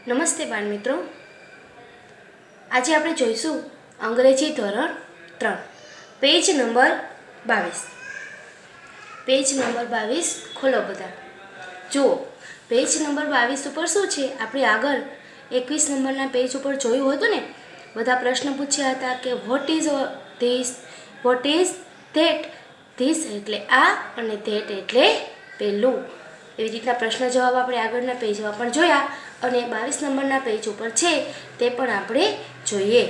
નમસ્તે બાળ મિત્રો, આજે આપણે જોઈશું અંગ્રેજી ધોરણ 3 પેજ નંબર 22. પેજ નંબર 22 ખોલો બધા. જુઓ, પેજ નંબર 22 ઉપર શું છે, આપણે આગળ 21 નંબરના પેજ ઉપર જોયું હતું ને, બધા પ્રશ્ન પૂછ્યા હતા કે vote is this, what is that. This એટલે આ અને ધેટ એટલે પેલું. એવી રીતના પ્રશ્ન જવાબ આપણે આગળના પેજમાં પણ જોયા અને 22 નંબરના પેજ ઉપર છે તે પણ આપણે જોઈએ.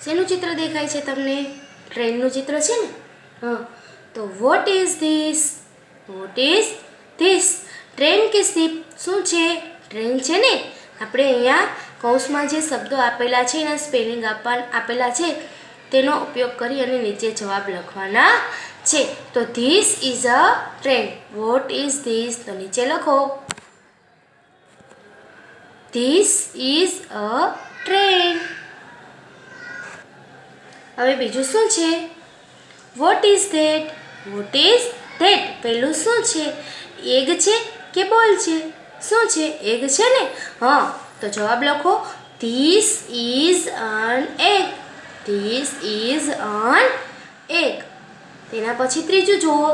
શેનું ચિત્ર દેખાય છે તમને? ટ્રેનનું ચિત્ર છે ને. તો vote is this, what is this. Train કે શિપ શું છે? ટ્રેન છે ને. આપણે અહીંયા કૌંસમાં જે શબ્દો આપેલા છે એના સ્પેલિંગ આપેલા છે તેનો ઉપયોગ કરી અને નીચે જવાબ લખવાના છે. તો this is a train. Vote is this? તો નીચે લખો ધીસ ઇઝ અ ટ્રેન. હવે બીજું શું છે? What is that, what is that. પેલું શું છે? એગ છે કે બોલ છે? શું છે? એગ છે ને. તો જવાબ લખો this is un egg. This is un egg. તેના પછી ત્રીજું જુઓ,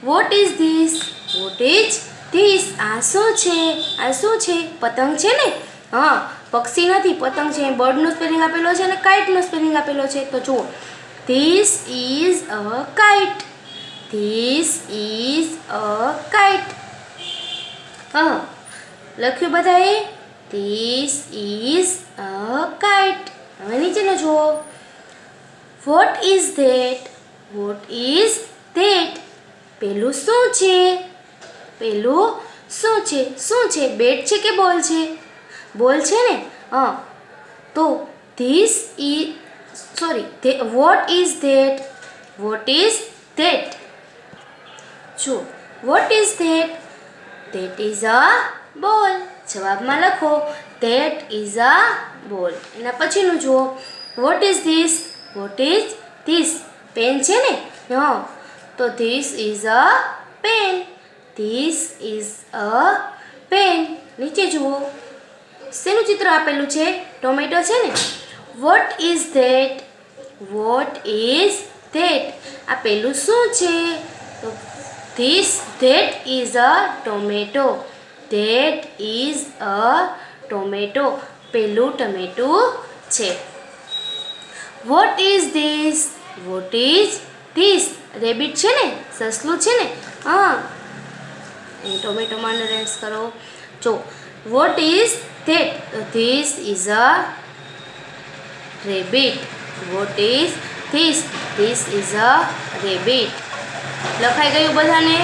what is this, what is this. આ શું છે? આ શું છે? પતંગ છે ને. પક્ષી નથી, પતંગ છે. બર્ડનું સ્પેલિંગ આપેલો છે અને કાઇટનું સ્પેલિંગ આપેલો છે. તો જુઓ this is a kite. This is a kite. લખ્યું બધાએ? This is a kite. હવે નીચેનો જુઓ, what is that, what is that. પેલું શું છે? પેલું શું છે? શું છે? બેટ છે કે બોલ છે? બોલ છે ને. તો this is what is that, what is that. જો what is that? That is a ball. જવાબમાં લખો ધેટ ઇઝ અ બોલ. એના પછીનું જુઓ, what is this, what is this. Pen છે ને. તો this is a pen. This is a pen. નીચે જુઓ, શેનું ચિત્ર આપેલું છે? ટોમેટો છે ને. What is that, what is that. આ પેલું શું છે? તો that is a tomato. That is a tomato. પેલું ટમેટું છે. What is this, what is this. Rabbit છે ને, સસલું છે ને. ટોમેટોમાં રેસ કરો. જો વોટ ઇઝ ધેટ? તો this is a rabbit. What is this? This is a rabbit. લખાઈ ગયું બધાને?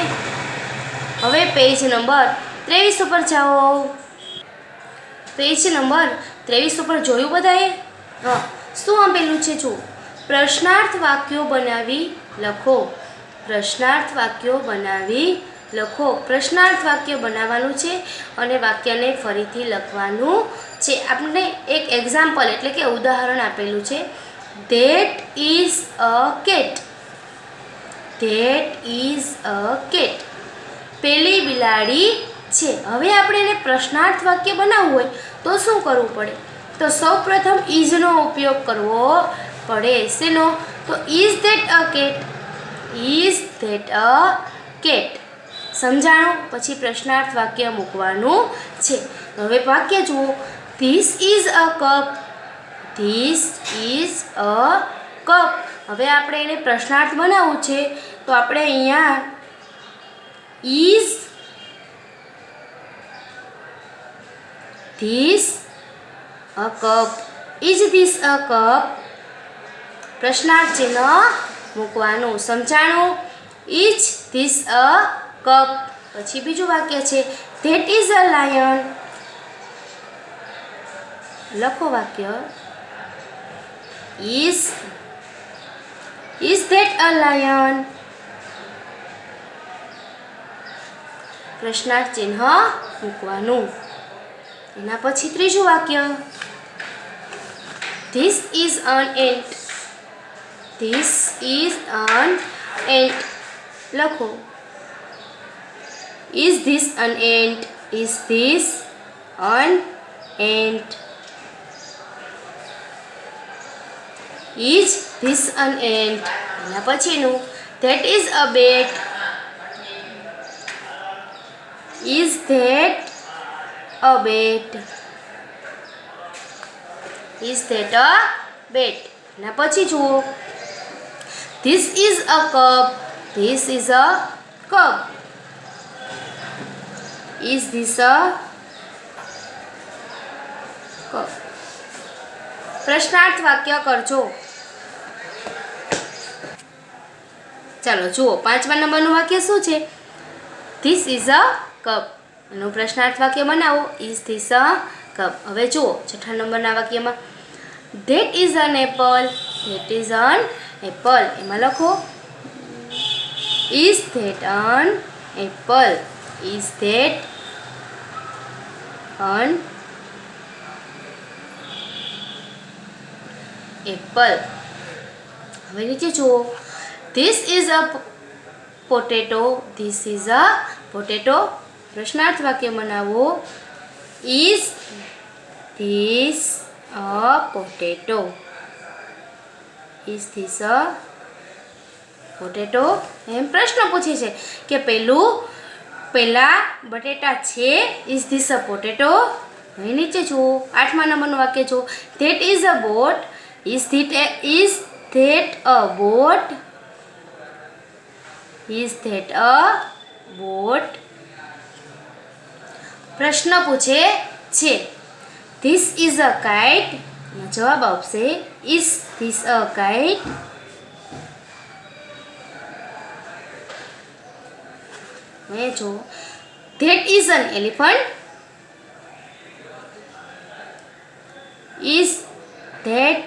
હવે પેજ નંબર 23 ઉપર જાઓ. પેજ નંબર 23 ઉપર જોયું બધાએ? શું આપેલું છે? જો પ્રશ્નાર્થ વાક્યો બનાવી લખો. પ્રશ્નાર્થ વાક્યો બનાવી લખો. પ્રશ્નાર્થ વાક્ય બનાવવાનું છે અને વાક્યને ફરીથી લખવાનું છે. આપણે એક એક્ઝામ્પલ એટલે કે ઉદાહરણ આપેલું છે. That is a cat. That is a cat. પેલી બિલાડી છે. હવે આપણે એને પ્રશ્નાર્થ વાક્ય બનાવવું હોય તો શું કરવું પડે? તો સૌપ્રથમ ઇઝનો ઉપયોગ કરવો પડે. શેનો? તો is that a cat. Is that a cat. સમજાણું? પછી પ્રશ્નાર્થ વાક્ય મૂકવાનું છે. હવે વાક્ય જુઓ, this is a cup. This is a cup. હવે આપણે એને પ્રશ્નાર્થ બનાવવું છે તો આપણે અહીંયા is this a cup. Is this a cup. પ્રશ્નાર્થ ચિહ્ન મૂકવાનું. સમજાણું? Is this a cup. પછી બીજું વાક્ય છે, ધેટ ઇઝ અ લાયન. લખો વાક્ય ઇઝ ધેટ અ લાયન. પ્રશ્નાર્થ ચિહ્ન મૂકવાનું. એના પછી ત્રીજું વાક્ય, this is an ant. This is an ant. લખો is this an ant. Is this an ant? Is this an ant? એના પછીનું that is a bat. Is that a bat? Is that a bat? એના પછી જુઓ this is a cup. This is a cup. Is this a cup? પ્રશ્નાર્થ વાક્ય કરજો. ચાલો જુઓ 5મા નંબરનું વાક્ય શું છે? This is a cup. એનું પ્રશ્નાર્થ વાક્ય બનાવો. Is this a cup. હવે જુઓ 6ઠા નંબરના વાક્યમાં that is an apple. That is an apple. એમાં લખો is that an apple. Is that an apple. હવે નીચે જુઓ this is a potato. This is a potato. પ્રશ્નાર્થ વાક્ય બનાવો. Is this a potato. Is this a potato. એમ પ્રશ્ન પૂછે છે કે પહેલા બટેટા છે. Is this a potato. હવે નીચે જુઓ 8મા નંબરનું વાક્ય જુઓ that is a boat. Is that a boat? Is that a boat? પ્રશ્ન પૂછે છે. This is a kite. જવાબ આવશે Is this a kite? હવે જો That is an elephant. Is that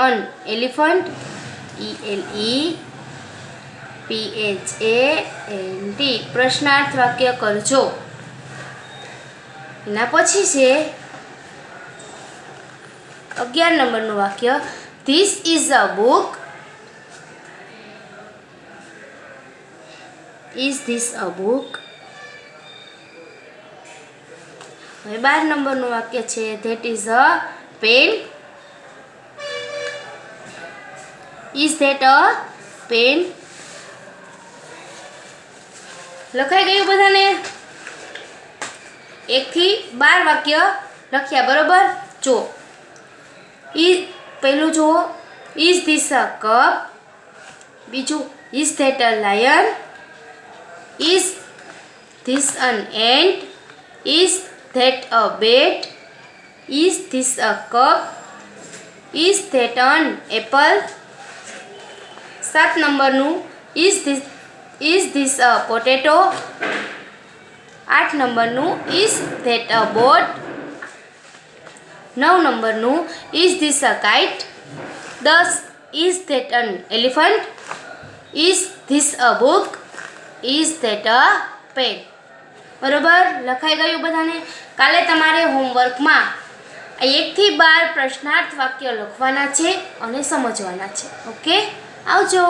an elephant? ELEPHANT. પ્રશ્નાર્થ વાક્ય કરજો. એના પછી છે 11 નંબરનું વાક્ય This is a book. Is this a book? હવે 12 નંબરનું વાક્ય છે That is a pen. Is that a pen? લખાઈ ગયું બધાને? 1 થી 12 વાક્ય લખ્યા બરોબર. જો પહેલું જુઓ Is this a cup? બીજું Is that a lion? Is this an ant? Is that a bat? Is this a cup? Is that an apple? 7 નંબરનું Is this a potato? 8 નંબરનું Is that a boat? 9 નંબરનું Is this a kite? 10 Is that an elephant? Is this a book? Is that a pen? બરોબર લખાઈ ગયું બધાને? કાલે તમારે હોમવર્કમાં 1 થી 12 પ્રશ્નાર્થ વાક્ય લખવાના છે અને સમજવાના છે. ઓકે આવજો.